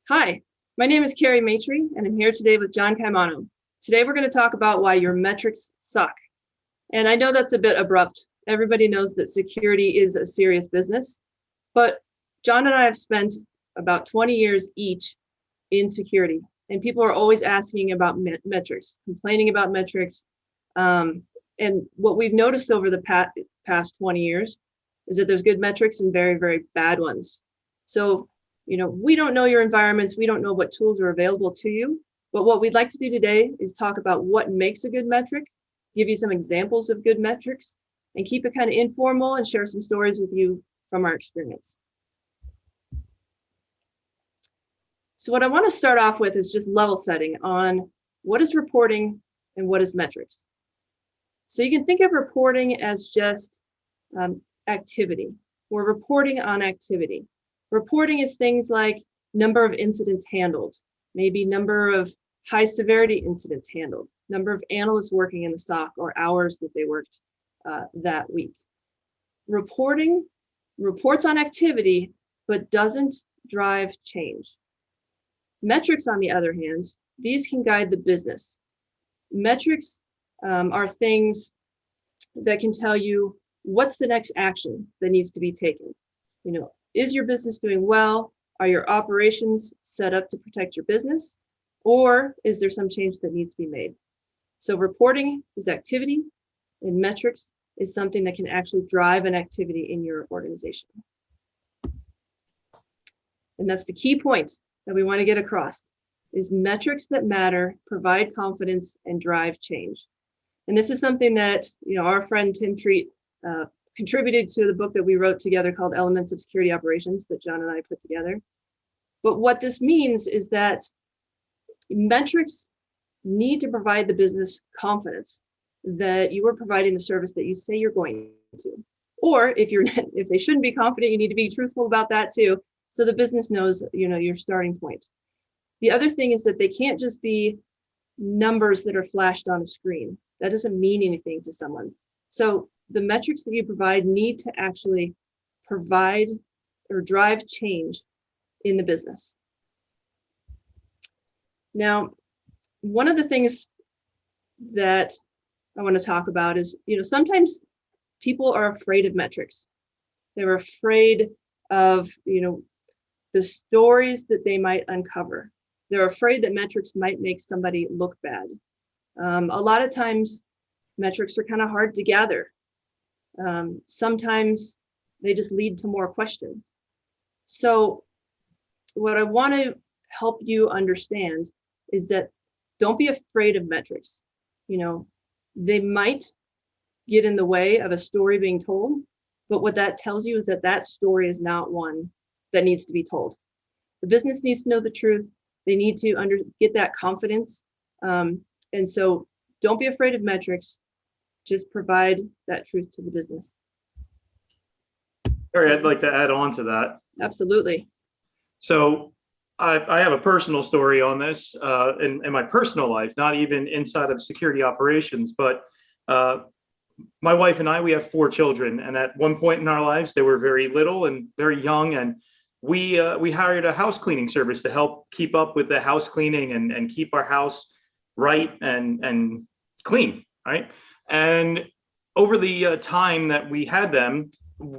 Hi, my name is Carrie Maitre, and I'm here today with John Caimano. Today we're going to talk about why your metrics suck. And I know that's a bit abrupt. Everybody knows that security is a serious business, but John and I have spent about 20 years each in security, and people are always asking about metrics, complaining about metrics. And what we've noticed over the past 20 years is that there's good metrics and very, very bad ones. So we don't know your environments. We don't know what tools are available to you. But what we'd like to do today is talk about what makes a good metric, give you some examples of good metrics, and keep it kind of informal and share some stories with you from our experience. So what I want to start off with is just level setting on what is reporting and what is metrics. So you can think of reporting as just activity. We're reporting on activity. Reporting is things like number of incidents handled, maybe number of high severity incidents handled, number of analysts working in the SOC or hours that they worked that week. Reporting reports on activity, but doesn't drive change. Metrics, on the other hand, these can guide the business. Metrics are things that can tell you what's the next action that needs to be taken. Is your business doing well? Are your operations set up to protect your business? Or is there some change that needs to be made? So reporting is activity, and metrics is something that can actually drive an activity in your organization. And that's the key point that we want to get across, is metrics that matter, provide confidence, and drive change. And this is something that our friend Tim Treat contributed to the book that we wrote together called Elements of Security Operations that John and I put together. But what this means is that metrics need to provide the business confidence that you are providing the service that you say you're going to. Or if they shouldn't be confident, you need to be truthful about that too, so the business knows your starting point. The other thing is that they can't just be numbers that are flashed on a screen. That doesn't mean anything to someone. So the metrics that you provide need to actually provide or drive change in the business. Now, one of the things that I want to talk about is, sometimes people are afraid of metrics. They're afraid of, the stories that they might uncover. They're afraid that metrics might make somebody look bad. A lot of times, metrics are kind of hard to gather. Sometimes they just lead to more questions. So what I want to help you understand is that don't be afraid of metrics. They might get in the way of a story being told, but what that tells you is that that story is not one that needs to be told. The business needs to know the truth. They need to get that confidence. And so don't be afraid of metrics. Just provide that truth to the business. Harry, I'd like to add on to that. Absolutely. So I have a personal story on this in my personal life, not even inside of security operations, but my wife and I, we have 4 children. And at one point in our lives, they were very little and very young. And we hired a house cleaning service to help keep up with the house cleaning and keep our house right and clean, right? And over the time that we had them,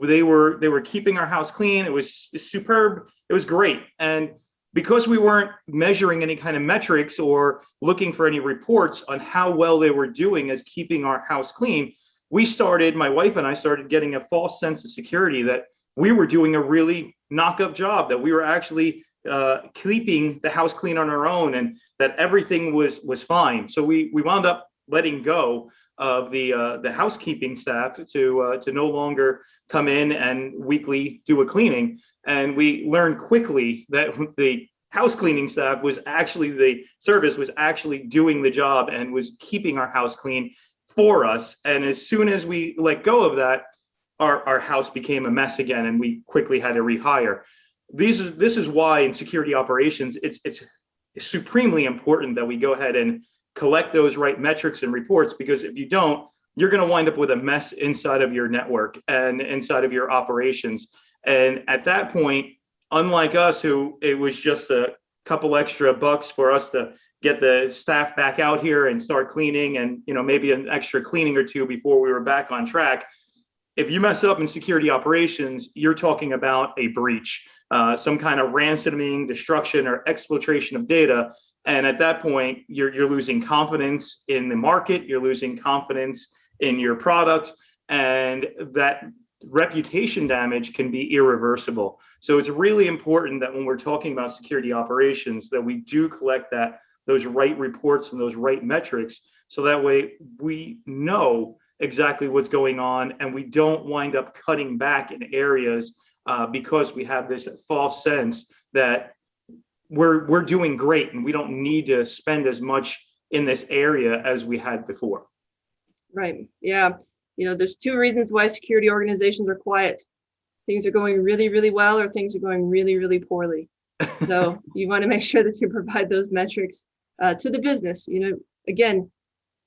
they were keeping our house clean. It was superb. It was great. And because we weren't measuring any kind of metrics or looking for any reports on how well they were doing as keeping our house clean, my wife and I started getting a false sense of security that we were doing a really knock-up job, that we were actually keeping the house clean on our own and that everything was fine. So we wound up letting go of the housekeeping staff to no longer come in and weekly do a cleaning. And we learned quickly that the house cleaning staff the service was actually doing the job and was keeping our house clean for us. And as soon as we let go of that, our house became a mess again, and we quickly had to rehire. This is why in security operations, it's supremely important that we go ahead and collect those right metrics and reports, because if you don't, you're going to wind up with a mess inside of your network and inside of your operations. And at that point, unlike us, who it was just a couple extra bucks for us to get the staff back out here and start cleaning, and maybe an extra cleaning or two before we were back on track. If you mess up in security operations, you're talking about a breach, some kind of ransoming, destruction, or exfiltration of data. And at that point, you're losing confidence in the market, you're losing confidence in your product, and that reputation damage can be irreversible. So it's really important that when we're talking about security operations, that we do collect those right reports and those right metrics, so that way we know exactly what's going on, and we don't wind up cutting back in areas because we have this false sense that we're doing great and we don't need to spend as much in this area as we had before. Right. Yeah. There's two reasons why security organizations are quiet. Things are going really, really well, or things are going really, really poorly. So you want to make sure that you provide those metrics to the business. Again,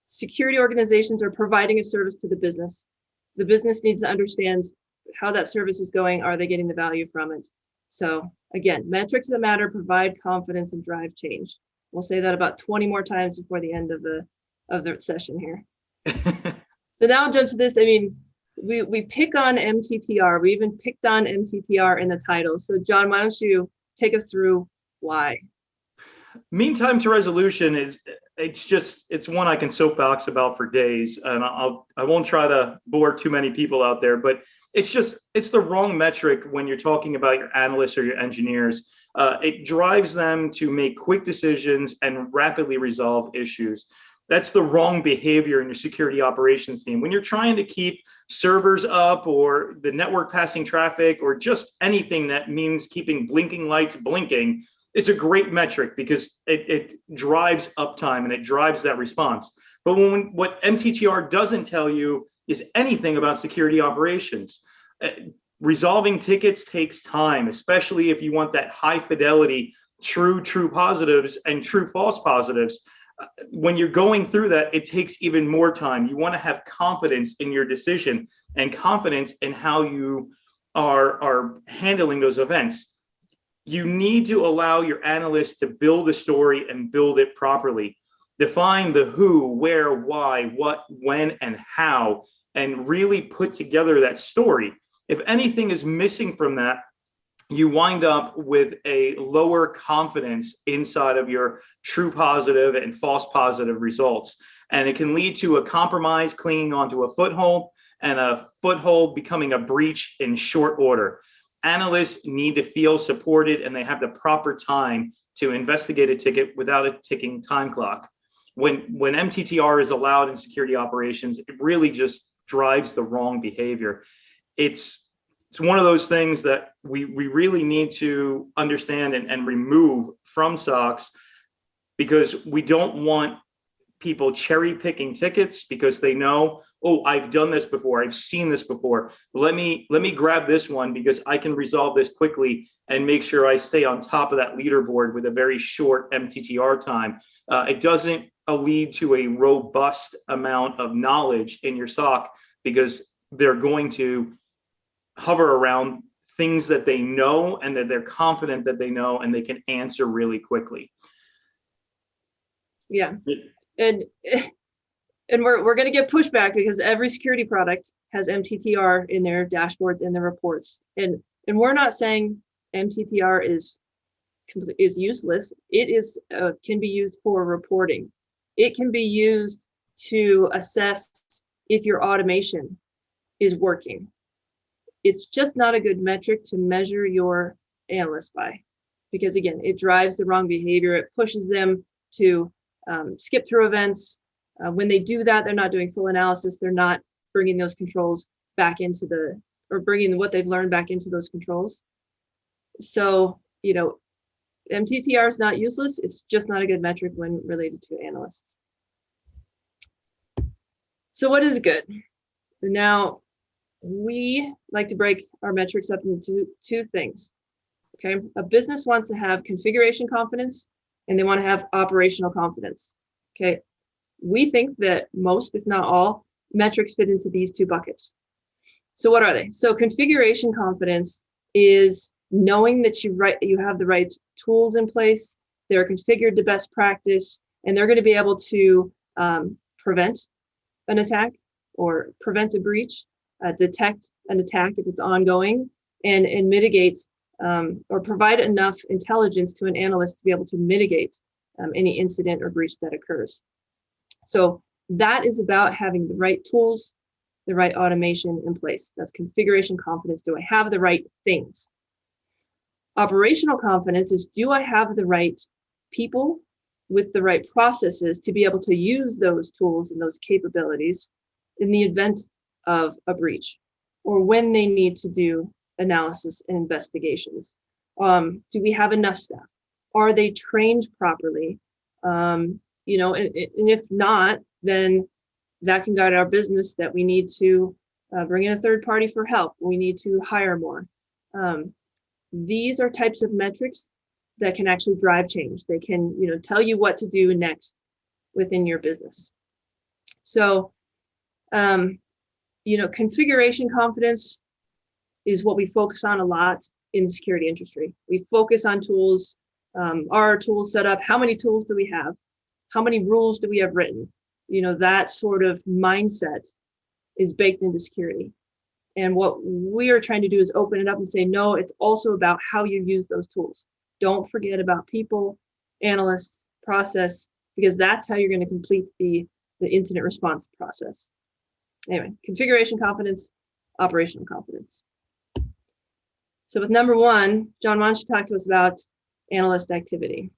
security organizations are providing a service to the business. The business needs to understand how that service is going. Are they getting the value from it? So again, metrics that matter, provide confidence, and drive change. We'll say that about 20 more times before the end of the session here. So now I'll jump to this. I mean, we pick on MTTR. We even picked on MTTR in the title. So John, why don't you take us through why? Mean time to resolution it's one I can soapbox about for days, and I won't try to bore too many people out there, but it's the wrong metric when you're talking about your analysts or your engineers. It drives them to make quick decisions and rapidly resolve issues. That's the wrong behavior in your security operations team. When you're trying to keep servers up, or the network passing traffic, or just anything that means keeping blinking lights blinking, it's a great metric because it drives uptime and it drives that response. But what MTTR doesn't tell you is anything about security operations. Resolving tickets takes time, especially if you want that high fidelity, true positives and true false positives. When you're going through that, it takes even more time. You want to have confidence in your decision and confidence in how you are handling those events. You need to allow your analysts to build a story and build it properly. Define the who, where, why, what, when, and how, and really put together that story. If anything is missing from that, you wind up with a lower confidence inside of your true positive and false positive results. And it can lead to a compromise clinging onto a foothold, and a foothold becoming a breach in short order. Analysts need to feel supported, and they have the proper time to investigate a ticket without a ticking time clock. When MTTR is allowed in security operations, it really just drives the wrong behavior. It's one of those things that we really need to understand and remove from SOCs, because we don't want people cherry picking tickets because they know, oh, I've done this before, I've seen this before. Let me grab this one because I can resolve this quickly and make sure I stay on top of that leaderboard with a very short MTTR time. It doesn't lead to a robust amount of knowledge in your SOC, because they're going to hover around things that they know and that they're confident that they know and they can answer really quickly. Yeah. And we're going to get pushback because every security product has MTTR in their dashboards and their reports. And we're not saying MTTR is useless. It is can be used for reporting. It can be used to assess if your automation is working. It's just not a good metric to measure your analysts by, because again, it drives the wrong behavior. It pushes them to skip through events. When they do that, they're not doing full analysis. They're not bringing those controls back into or bringing what they've learned back into those controls. So, MTTR is not useless. It's just not a good metric when related to analysts. So what is good? Now, we like to break our metrics up into two things. Okay, a business wants to have configuration confidence and they want to have operational confidence. Okay, we think that most, if not all, metrics fit into these two buckets. So what are they? So configuration confidence is knowing that you have the right tools in place they're configured to best practice, and they're going to be able to prevent an attack or prevent a breach, detect an attack if it's ongoing, and mitigate or provide enough intelligence to an analyst to be able to mitigate any incident or breach that occurs. So that is about having the right tools, the right automation in place. That's configuration confidence. Do I have the right things? Operational confidence is, do I have the right people with the right processes to be able to use those tools and those capabilities in the event of a breach or when they need to do analysis and investigations? Do we have enough staff? Are they trained properly? And if not, then that can guide our business that we need to bring in a third party for help. We need to hire more. These are types of metrics that can actually drive change. They can, tell you what to do next within your business. So, configuration confidence is what we focus on a lot in the security industry. We focus on tools. Are our tools set up? How many tools do we have? How many rules do we have written? That sort of mindset is baked into security. And what we are trying to do is open it up and say, no, it's also about how you use those tools. Don't forget about people, analysts, process, because that's how you're going to complete the incident response process. Anyway, configuration confidence, operational confidence. So with number one, John, why don't you talk to us about analyst activity?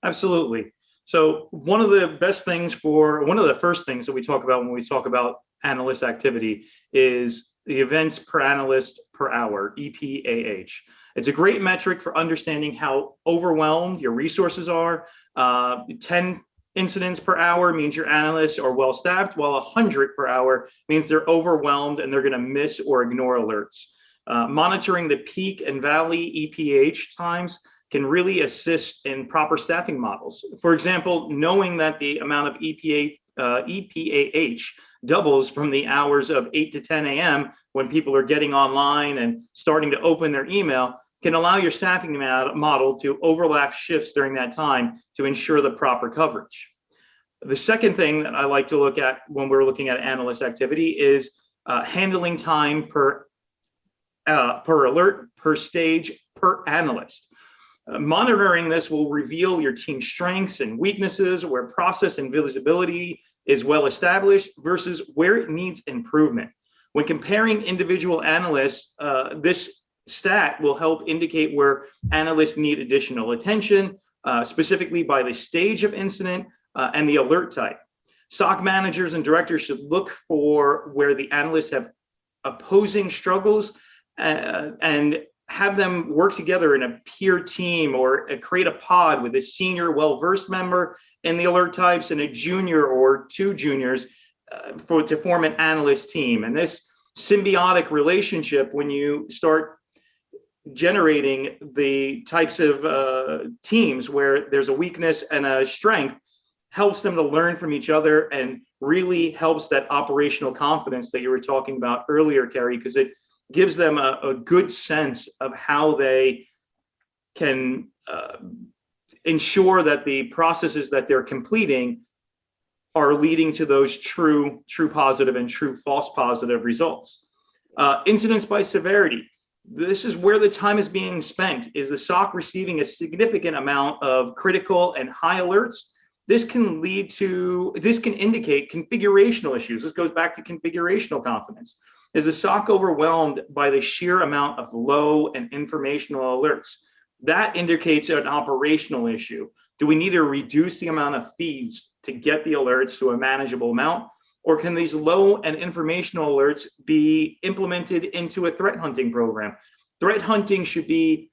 Absolutely. So one of the first things that we talk about when we talk about analyst activity is the events per analyst per hour, EPAH. It's a great metric for understanding how overwhelmed your resources are. 10 incidents per hour means your analysts are well staffed, while 100 per hour means they're overwhelmed and they're going to miss or ignore alerts. Monitoring the peak and valley EPAH times can really assist in proper staffing models. For example, knowing that the amount of EPAH doubles from the hours of 8 to 10 a.m. when people are getting online and starting to open their email can allow your staffing model to overlap shifts during that time to ensure the proper coverage. The second thing that I like to look at when we're looking at analyst activity is handling time per alert, per stage, per analyst. Monitoring this will reveal your team's strengths and weaknesses, where process and visibility is well established versus where it needs improvement. When comparing individual analysts, this stat will help indicate where analysts need additional attention, specifically by the stage of incident and the alert type. SOC managers and directors should look for where the analysts have opposing struggles and have them work together in a peer team or create a pod with a senior well-versed member in the alert types and a junior or two juniors to form an analyst team. And this symbiotic relationship, when you start generating the types of teams where there's a weakness and a strength, helps them to learn from each other and really helps that operational confidence that you were talking about earlier, Carrie, because it gives them a good sense of how they can ensure that the processes that they're completing are leading to those true positive and true false positive results. Incidents by severity. This is where the time is being spent. Is the SOC receiving a significant amount of critical and high alerts? This can indicate configurational issues. This goes back to configurational confidence. Is the SOC overwhelmed by the sheer amount of low and informational alerts? That indicates an operational issue. Do we need to reduce the amount of feeds to get the alerts to a manageable amount? Or can these low and informational alerts be implemented into a threat hunting program? Threat hunting should be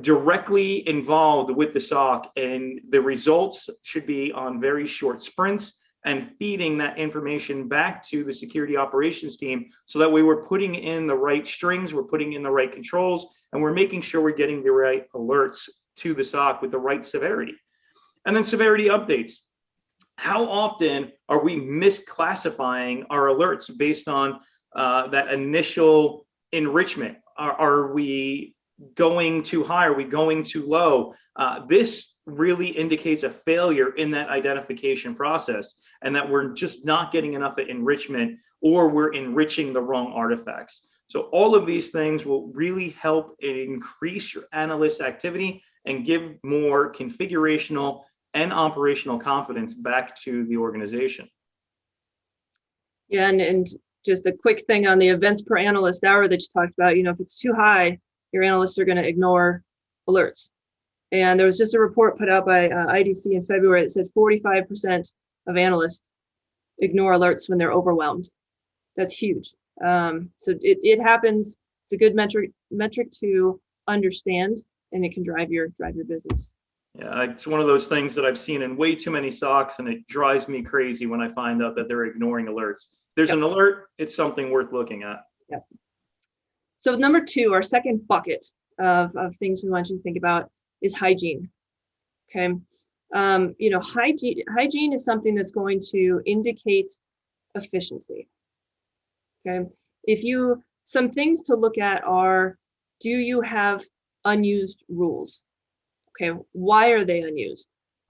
directly involved with the SOC, and the results should be on very short sprints and feeding that information back to the security operations team so that way we're putting in the right strings, we're putting in the right controls, and we're making sure we're getting the right alerts to the SOC with the right severity. And then severity updates. How often are we misclassifying our alerts based on that initial enrichment? Are we going too high? Are we going too low? This really indicates a failure in that identification process, and that we're just not getting enough enrichment, or we're enriching the wrong artifacts. So all of these things will really help increase your analyst activity and give more configurational and operational confidence back to the organization. Yeah, and just a quick thing on the events per analyst hour that you talked about, if it's too high, your analysts are going to ignore alerts. And there was just a report put out by IDC in February that said 45% of analysts ignore alerts when they're overwhelmed. That's huge. So it happens. It's a good metric to understand, and it can drive your business. Yeah, it's one of those things that I've seen in way too many SOCs, and it drives me crazy when I find out that they're ignoring alerts. There's an alert, it's something worth looking at. Yep. So number 2, our second bucket of things we want you to think about is hygiene. Okay. Hygiene is something that's going to indicate efficiency. Okay. Some things to look at are, do you have unused rules? Okay. Why are they unused?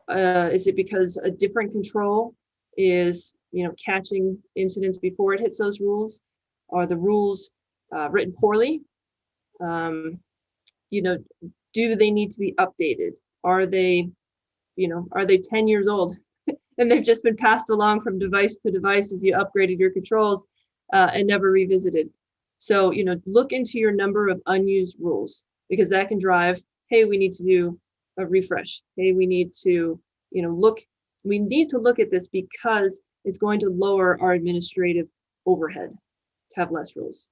Is it because a different control is, catching incidents before it hits those rules? Are the rules written poorly? Do they need to be updated? Are they 10 years old and they've just been passed along from device to device as you upgraded your controls and never revisited? So, look into your number of unused rules, because that can drive, hey, we need to do a refresh. Hey, we need to look at this, because it's going to lower our administrative overhead to have less rules.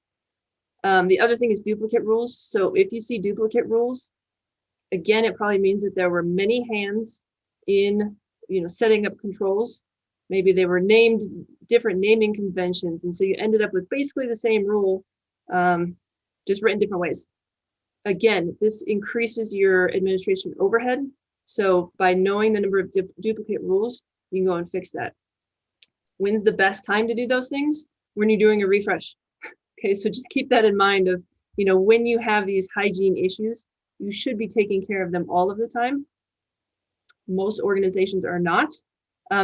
The other thing is duplicate rules. So if you see duplicate rules, again, it probably means that there were many hands in, setting up controls. Maybe they were named different naming conventions, and so you ended up with basically the same rule, just written different ways. Again, this increases your administration overhead. So by knowing the number of duplicate rules, you can go and fix that. When's the best time to do those things? When you're doing a refresh. Okay, so just keep that in mind of, when you have these hygiene issues, you should be taking care of them all of the time. Most organizations are not.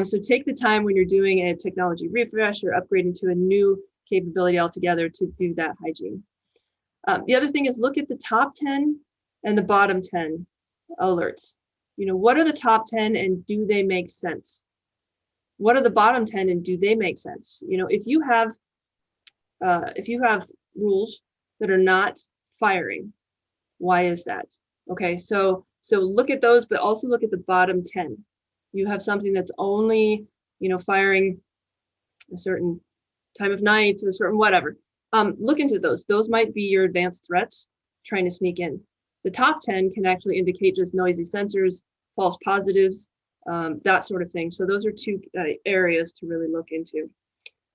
So take the time when you're doing a technology refresh or upgrading to a new capability altogether to do that hygiene. The other thing is, look at the top 10 and the bottom 10 alerts. What are the top 10 and do they make sense? What are the bottom 10 and do they make sense? If you have rules that are not firing, why is that? Okay, so look at those, but also look at the bottom 10. You have something that's only, firing a certain time of night, a certain whatever. Look into those. Those might be your advanced threats trying to sneak in. The top 10 can actually indicate just noisy sensors, false positives, that sort of thing. So those are 2 areas to really look into.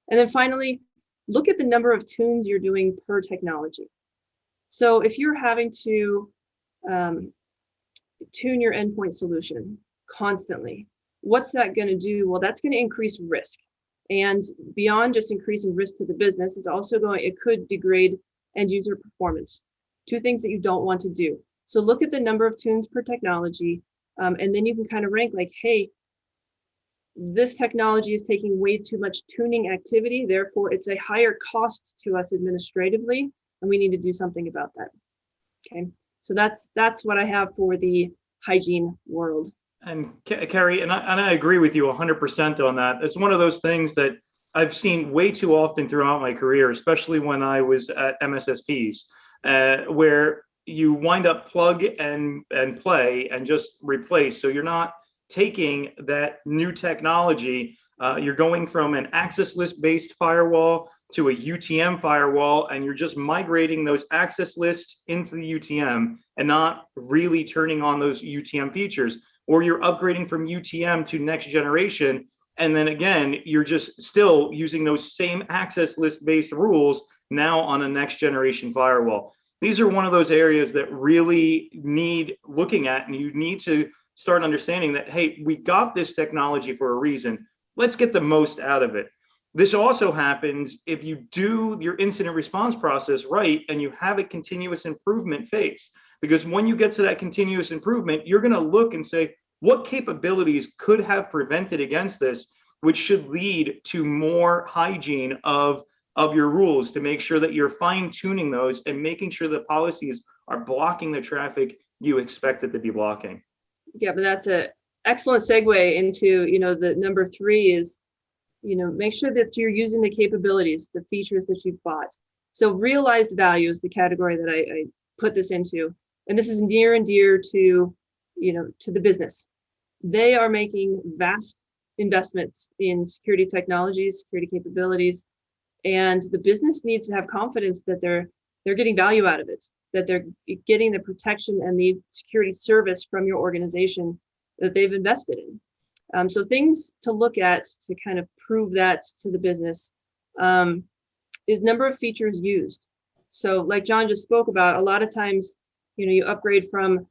And then finally, look at the number of tunes you're doing per technology. So if you're having to tune your endpoint solution constantly, what's that going to do? Well, that's going to increase risk. And beyond just increasing risk to the business, it could degrade end user performance. 2 things that you don't want to do. So look at the number of tunes per technology, and then you can kind of rank like, hey, this technology is taking way too much tuning activity, therefore it's a higher cost to us administratively, and we need to do something about that. Okay, so that's what I have for the hygiene world. And Carrie, and I agree with you 100% on that. It's one of those things that I've seen way too often throughout my career, especially when I was at MSSPs, where you wind up plug and play and just replace. So you're not taking that new technology. You're going from an access list based firewall to a UTM firewall, and you're just migrating those access lists into the UTM and not really turning on those UTM features. Or you're upgrading from UTM to next generation, and then again, you're just still using those same access list based rules now on a next generation firewall. These are one of those areas that really need looking at, and you need to start understanding that, hey, we got this technology for a reason. Let's get the most out of it. This also happens if you do your incident response process right and you have a continuous improvement phase. Because when you get to that continuous improvement, you're going to look and say, what capabilities could have prevented against this, which should lead to more hygiene of your rules to make sure that you're fine tuning those and making sure the policies are blocking the traffic you expect it to be blocking. Yeah, but that's a excellent segue into, the number 3 is, make sure that you're using the capabilities, the features that you've bought. So realized value is the category that I put this into. And this is near and dear to, to the business. They are making vast investments in security technologies, security capabilities, and the business needs to have confidence that they're getting value out of it, that they're getting the protection and the security service from your organization that they've invested in. So things to look at to kind of prove that to the business is number of features used. So like John just spoke about, a lot of times, you upgrade from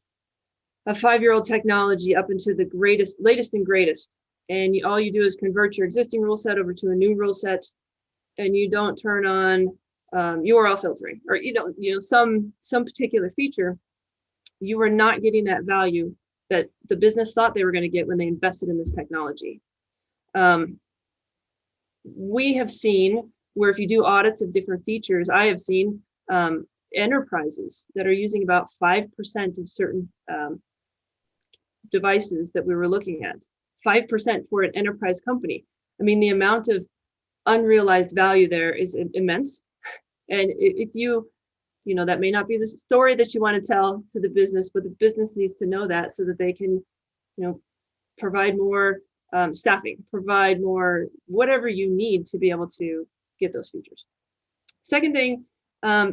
a 5-year-old technology up into the latest and greatest. And all you do is convert your existing rule set over to a new rule set, and you don't turn on URL filtering, or some particular feature. You are not getting that value that the business thought they were going to get when they invested in this technology. We have seen where if you do audits of different features, I have seen enterprises that are using about 5% of certain devices that we were looking at. 5% for an enterprise company. I mean, the amount of unrealized value there is immense. And if that may not be the story that you want to tell to the business, but the business needs to know that so that they can, provide more staffing, provide more, whatever you need to be able to get those features. Second thing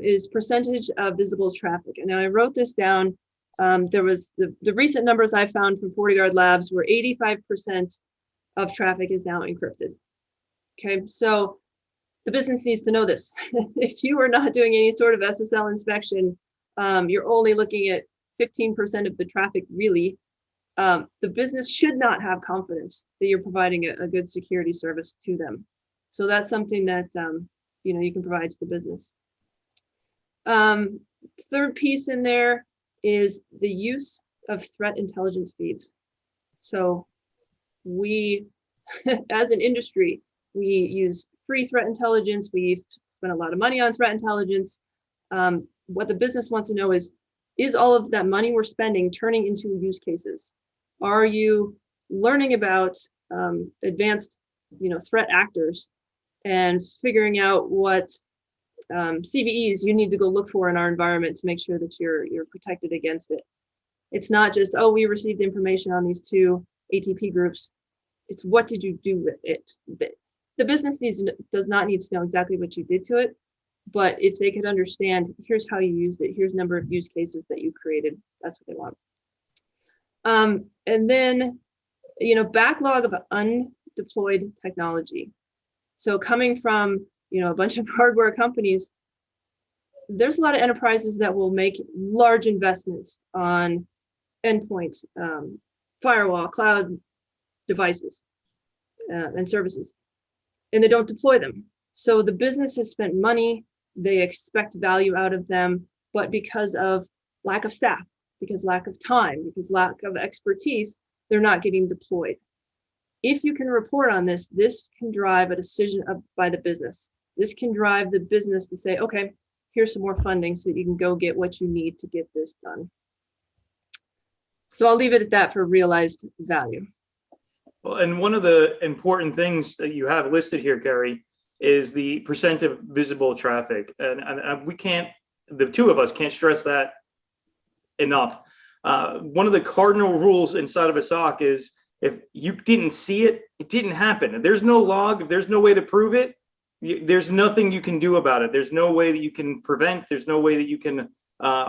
is percentage of visible traffic. And now I wrote this down. There was the recent numbers I found from FortiGuard Labs were 85% of traffic is now encrypted. Okay, so the business needs to know this. If you are not doing any sort of SSL inspection, you're only looking at 15% of the traffic really. The business should not have confidence that you're providing a good security service to them. So that's something that you can provide to the business. Third piece in there is the use of threat intelligence feeds. So we, as an industry, we use free threat intelligence. We spend a lot of money on threat intelligence. What the business wants to know is all of that money we're spending turning into use cases? Are you learning about advanced, threat actors and figuring out what CVEs you need to go look for in our environment to make sure that you're protected against it? It's not just, oh, we received information on these 2 ATP groups. It's what did you do with it? The business does not need to know exactly what you did to it, but if they could understand, here's how you used it, here's number of use cases that you created, that's what they want. And then, backlog of undeployed technology. So coming from, a bunch of hardware companies, there's a lot of enterprises that will make large investments on endpoint, firewall, cloud devices, and services, and they don't deploy them. So the business has spent money, they expect value out of them, but because of lack of staff, because lack of time, because lack of expertise, they're not getting deployed. If you can report on this, this can drive a decision by the business. This can drive the business to say, okay, here's some more funding so that you can go get what you need to get this done. So I'll leave it at that for realized value. Well, and one of the important things that you have listed here, Gary, is the percent of visible traffic. And we can't, the two of us can't stress that enough. One of the cardinal rules inside of a SOC is if you didn't see it, it didn't happen. If there's no log, if there's no way to prove it, there's nothing you can do about it. There's no way that you can prevent, there's no way that you can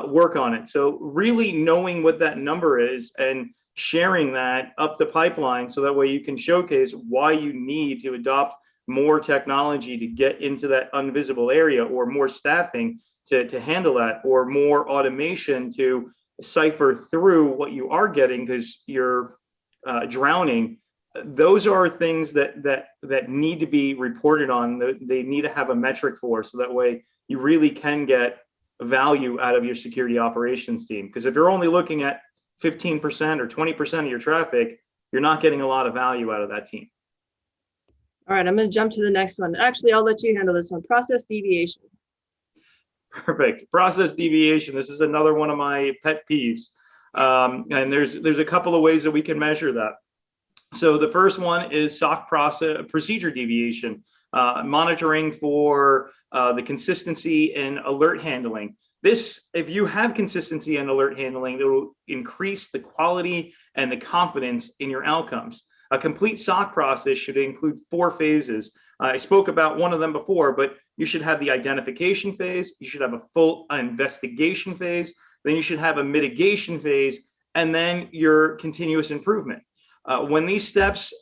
work on it. So really knowing what that number is and sharing that up the pipeline so that way you can showcase why you need to adopt more technology to get into that invisible area, or more staffing to handle that, or more automation to cipher through what you are getting because you're drowning. Those are things that need to be reported on. They need to have a metric for, so that way you really can get value out of your security operations team. Because if you're only looking at 15% or 20% of your traffic, you're not getting a lot of value out of that team. All right, I'm going to jump to the next one. Actually, I'll let you handle this one. Process deviation. Perfect. Process deviation. This is another one of my pet peeves. And there's a couple of ways that we can measure that. So the first one is SOC procedure deviation, monitoring for the consistency in alert handling. This, if you have consistency in alert handling, it will increase the quality and the confidence in your outcomes. A complete SOC process should include 4 phases. I spoke about one of them before, but you should have the identification phase, you should have a full investigation phase, then you should have a mitigation phase, and then your continuous improvement. When steps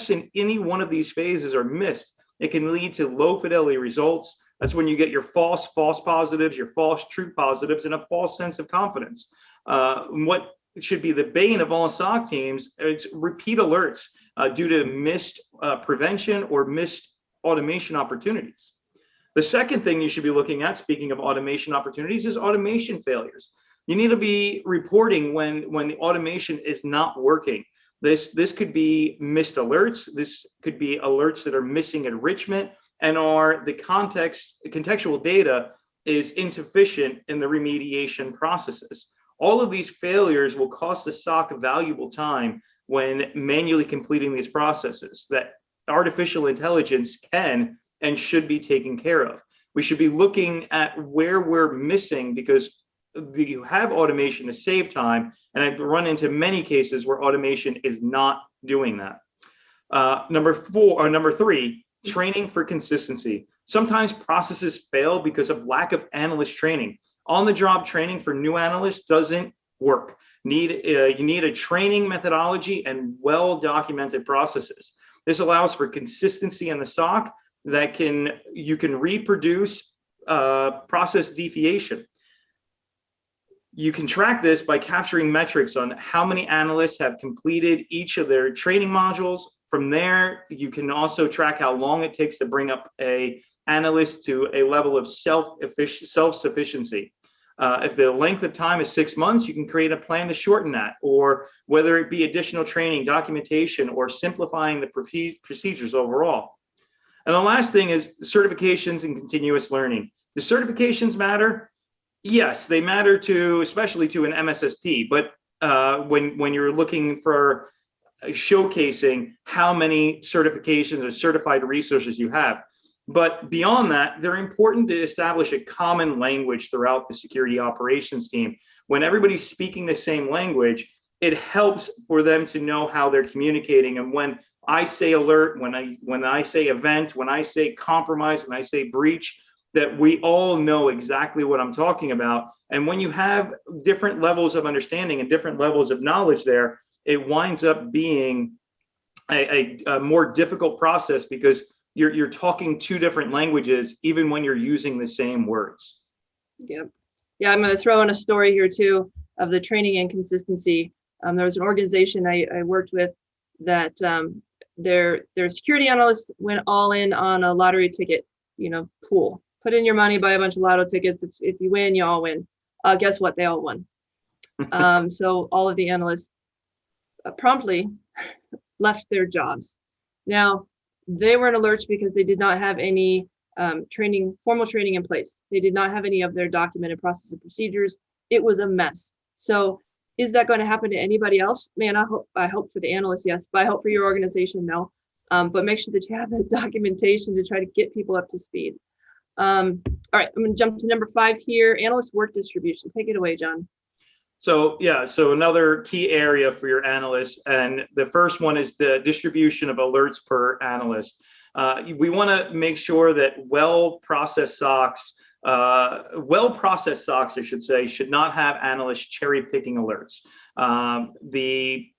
in any one of these phases are missed, it can lead to low fidelity results. That's when you get your false positives, your false true positives, and a false sense of confidence. What should be the bane of all SOC teams, it's repeat alerts due to missed prevention or missed automation opportunities. The second thing you should be looking at, speaking of automation opportunities, is automation failures. You need to be reporting when the automation is not working. This could be missed alerts. This could be alerts that are missing enrichment, and are the contextual data is insufficient in the remediation processes. All of these failures will cost the SOC valuable time when manually completing these processes that artificial intelligence can and should be taken care of. We should be looking at where we're missing, because you have automation to save time, and I've run into many cases where automation is not doing that. Number 3, training for consistency. Sometimes processes fail because of lack of analyst training. On-the-job training for new analysts doesn't work. You need a training methodology and well-documented processes. This allows for consistency in the SOC that you can reproduce process deviation. You can track this by capturing metrics on how many analysts have completed each of their training modules. From there, you can also track how long it takes to bring up an analyst to a level of self-sufficiency. If the length of time is 6 months, you can create a plan to shorten that, or whether it be additional training, documentation, or simplifying the procedures overall. And the last thing is certifications and continuous learning. The certifications matter. Yes, they matter especially to an MSSP, but when you're looking for showcasing how many certifications or certified resources you have. But beyond that, they're important to establish a common language throughout the security operations team. When everybody's speaking the same language, it helps for them to know how they're communicating. And when I say alert, when I say event, when I say compromise, when I say breach, that we all know exactly what I'm talking about. And when you have different levels of understanding and different levels of knowledge there, it winds up being a more difficult process, because you're talking 2 different languages, even when you're using the same words. Yep. Yeah, I'm going to throw in a story here too of the training and consistency. There was an organization I worked with that their security analysts went all in on a lottery ticket, pool. Put in your money, buy a bunch of lotto tickets. If you win, you all win. Guess what? They all won. So all of the analysts promptly left their jobs. Now, they were in a lurch because they did not have any formal training in place. They did not have any of their documented process and procedures. It was a mess. So is that going to happen to anybody else? Man, I hope for the analysts, yes, but I hope for your organization, no. But make sure that you have the documentation to try to get people up to speed. All right, I'm going to jump to number 5 here, analyst work distribution. Take it away, John. So another key area for your analysts, and the first one is the distribution of alerts per analyst. We want to make sure that well-processed SOCs, I should say, should not have analysts cherry-picking alerts. The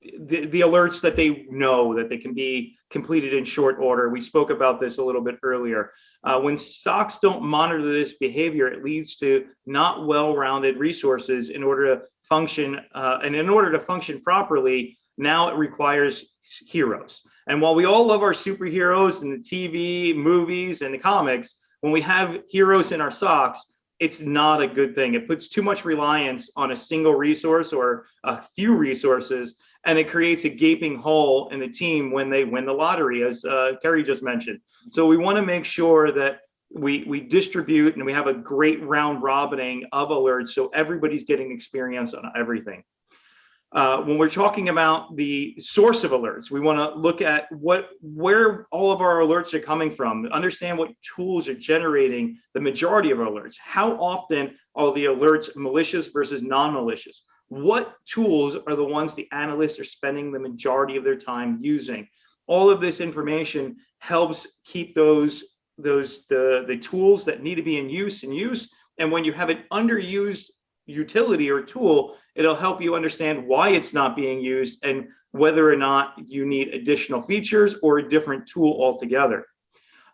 alerts that they know that they can be completed in short order. We spoke about this a little bit earlier. When SOCs don't monitor this behavior, it leads to not well-rounded resources in order to function. And in order to function properly, now it requires heroes. And while we all love our superheroes in the TV, movies, and the comics, when we have heroes in our SOCs, it's not a good thing. It puts too much reliance on a single resource or a few resources, and it creates a gaping hole in the team when they win the lottery, as Kerry just mentioned. So we want to make sure that we distribute and we have a great round robining of alerts so everybody's getting experience on everything. When we're talking about the source of alerts, we want to look at where all of our alerts are coming from, understand what tools are generating the majority of our alerts. How often are the alerts malicious versus non-malicious? What tools are the ones the analysts are spending the majority of their time using? All of this information helps keep the tools that need to be in use. And when you have an underused utility or tool, it'll help you understand why it's not being used and whether or not you need additional features or a different tool altogether.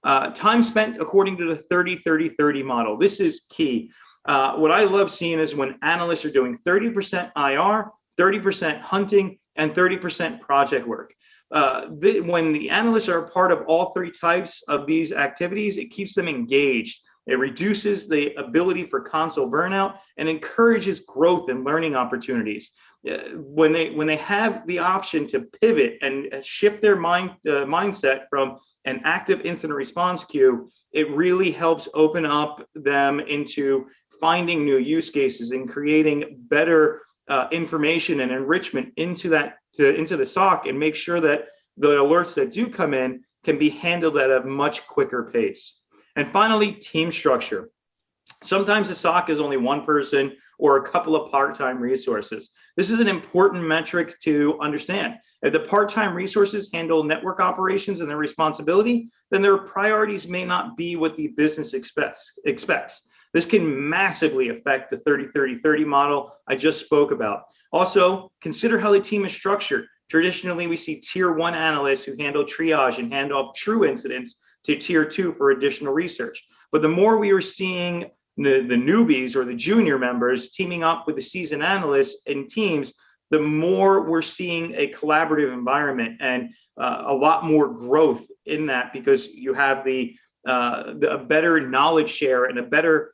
Time spent according to the 30-30-30 model. This is key. What I love seeing is when analysts are doing 30% IR, 30% hunting, and 30% project work. When the analysts are a part of all three types of these activities, it keeps them engaged. It reduces the ability for console burnout and encourages growth and learning opportunities. When they have the option to pivot and shift their mindset from an active incident response queue, it really helps open up them into finding new use cases and creating better information and enrichment into the SOC, and make sure that the alerts that do come in can be handled at a much quicker pace. And finally, team structure. Sometimes the SOC is only one person or a couple of part-time resources. This is an important metric to understand. If the part-time resources handle network operations and their responsibility, then their priorities may not be what the business expects. This can massively affect the 30-30-30 model I just spoke about. Also, consider how the team is structured. Traditionally, we see tier 1 analysts who handle triage and hand off true incidents to tier 2 for additional research. But the more we are seeing the newbies or the junior members teaming up with the seasoned analysts and teams, the more we're seeing a collaborative environment and a lot more growth in that, because you have the better knowledge share and a better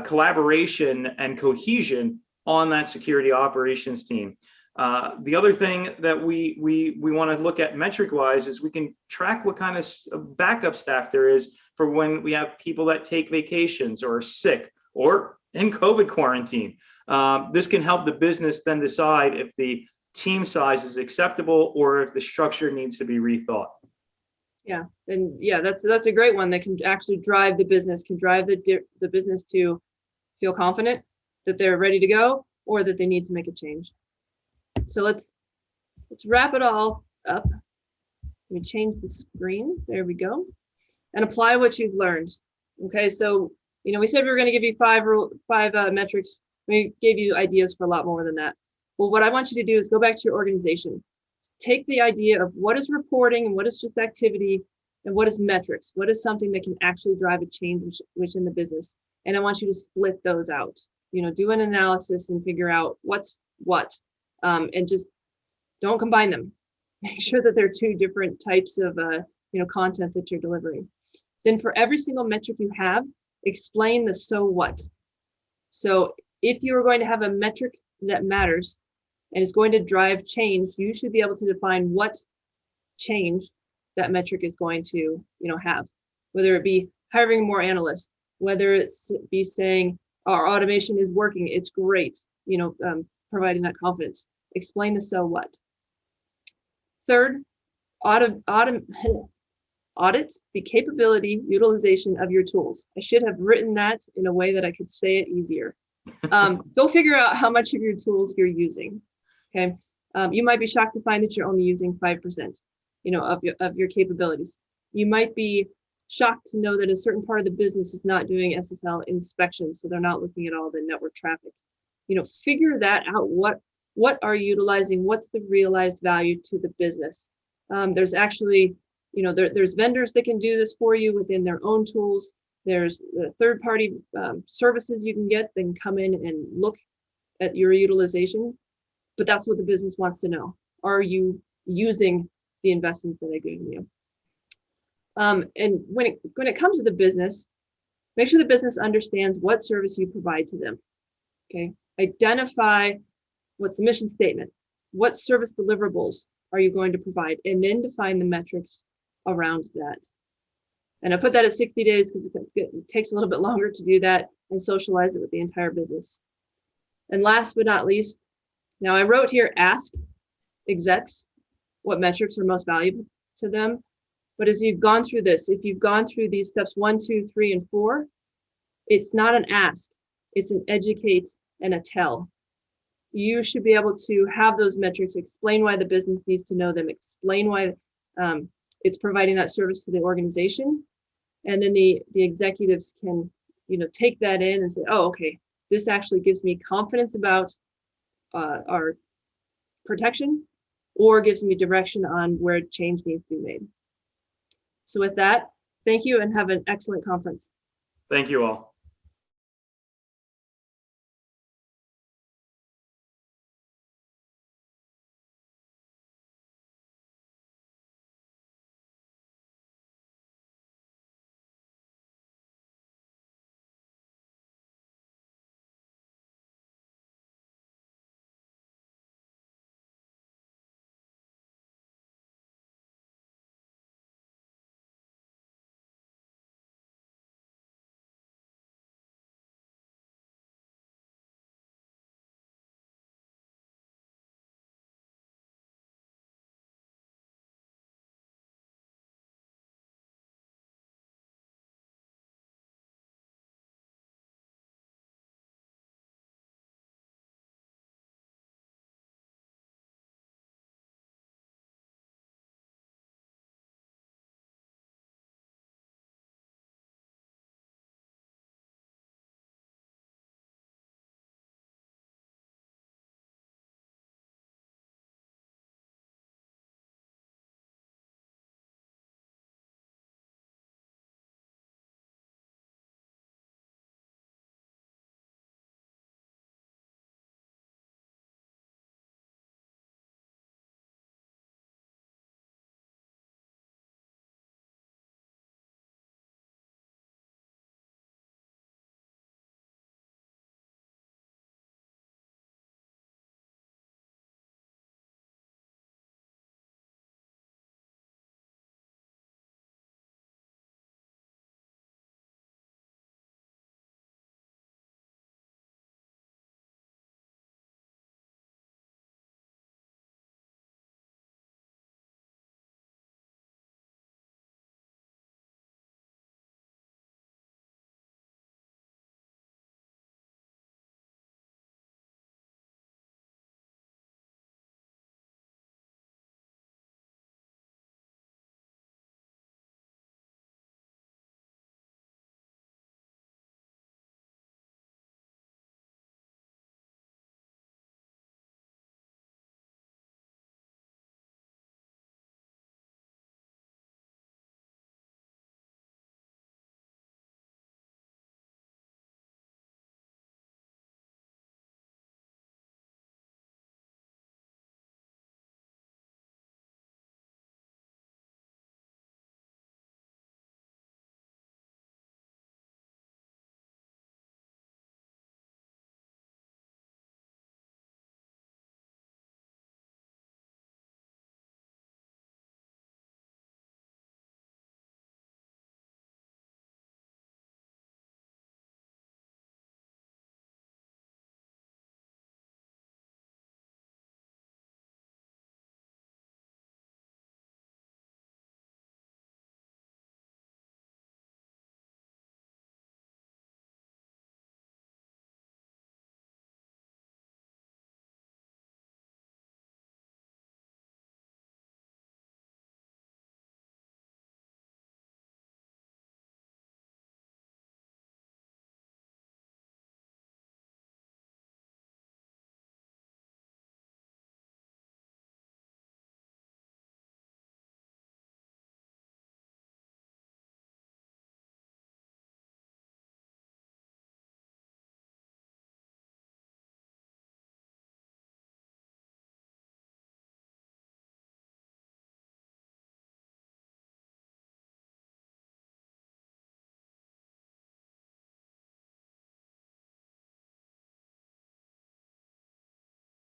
collaboration and cohesion on that security operations team. The other thing that we want to look at metric wise is we can track what kind of backup staff there is for when we have people that take vacations or are sick or in COVID quarantine. This can help the business then decide if the team size is acceptable or if the structure needs to be rethought. Yeah, and yeah, that's a great one that can actually drive the business, can drive the business to feel confident that they're ready to go or that they need to make a change. So let's wrap it all up. Let me change the screen. There we go. And apply what you've learned. Okay, so we said we were going to give you five metrics. We gave you ideas for a lot more than that. Well, what I want you to do is go back to your organization. Take the idea of what is reporting and what is just activity and what is metrics. What is something that can actually drive a change within the business? And I want you to split those out. Do an analysis and figure out what's what. And just don't combine them. Make sure that they're two different types of content that you're delivering. Then for every single metric you have, explain the so what. So if you are going to have a metric that matters and is going to drive change, you should be able to define what change that metric is going to have. Whether it be hiring more analysts, whether it's be saying our automation is working, it's great, providing that confidence. Explain the so what. Third, audit the capability utilization of your tools. I should have written that in a way that I could say it easier. Go figure out how much of your tools you're using. Okay, you might be shocked to find that you're only using 5%, of your capabilities. You might be shocked to know that a certain part of the business is not doing SSL inspections, so they're not looking at all the network traffic. Figure that out. What are you utilizing? What's the realized value to the business? There's actually, there's vendors that can do this for you within their own tools. There's third-party services you can get that can come in and look at your utilization. But that's what the business wants to know. Are you using the investment that they're giving you? And when it comes to the business, Make sure the business understands what service you provide to them. Okay. Identify what's the mission statement, what service deliverables are you going to provide, and then define the metrics around that. And I put that at 60 days because it takes a little bit longer to do that and socialize it with the entire business. And last but not least, now I wrote here, ask execs what metrics are most valuable to them. But as you've gone through this, if you've gone through these steps 1, 2, 3, and 4, it's not an ask, it's an educate and a tell. You should be able to have those metrics, explain why the business needs to know them, explain why it's providing that service to the organization. And then the executives can, take that in and say, oh, okay, this actually gives me confidence about our protection, or gives me direction on where change needs to be made. So with that, thank you and have an excellent conference. Thank you all.